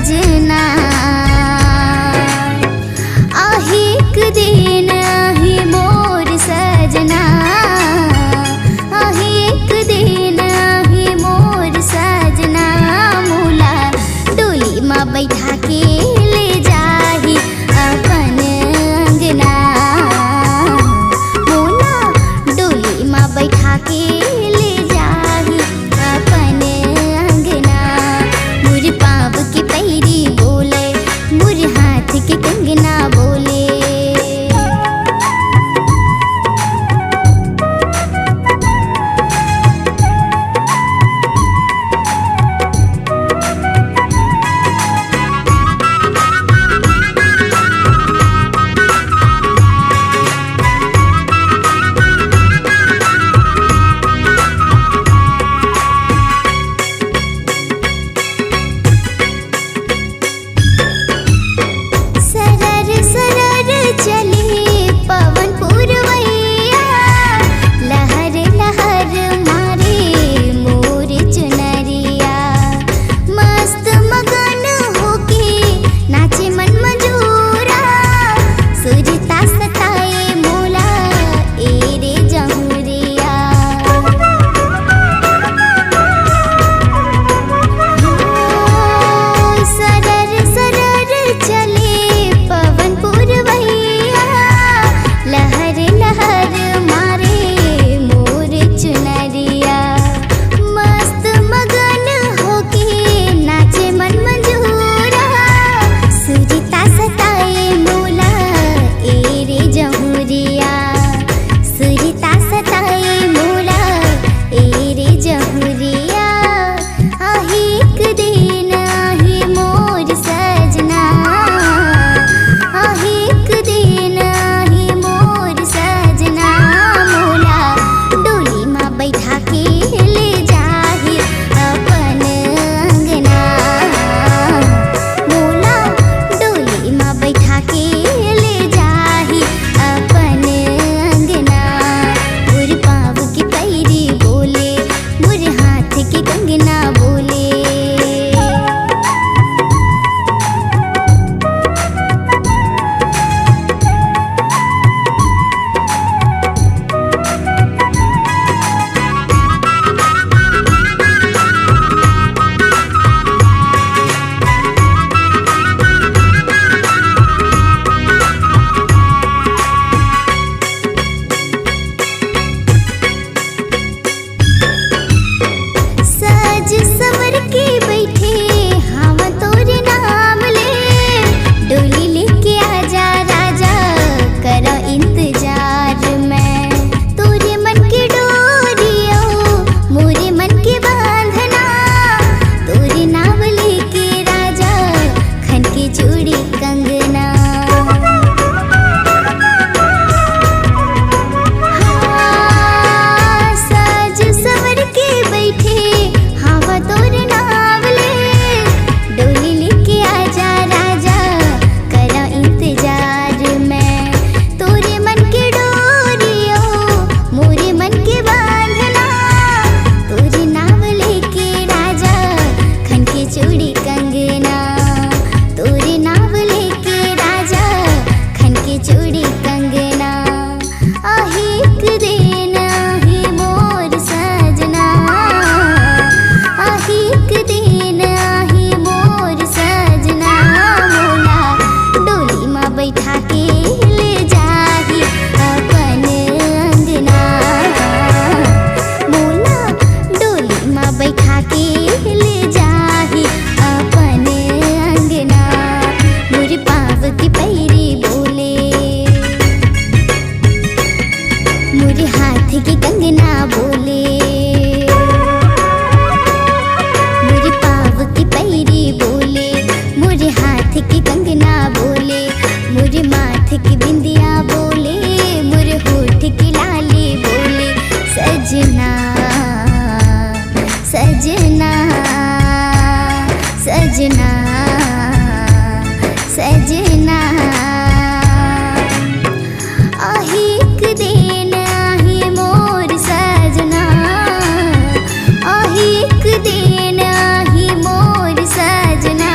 सजना आहिक दिन आही मोर सजना आहिक दिन आही मोर सजना मोला डोली माँ बैठा के ले जाही अपन अंगना मोला डोली माँ बैठा के ले जाही अपन अंगना मुर पाँव के पैरी बोले मुर हाथ के कंगना बोले सजना सजना सजना आहिक दिन आही मोर सजना आहिक दिन आही मोर सजना।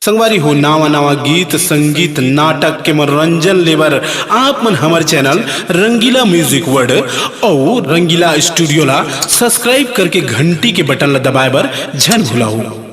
संगवारी हो नावा नावा गीत संगीत नाटक के मनोरंजन लेबर आप मन हमारे चैनल रंगीला म्यूजिक वर्ड और रंगीला स्टूडियो ला सब्सक्राइब करके घंटी के बटन ला दबाए बर झन भुलाओ।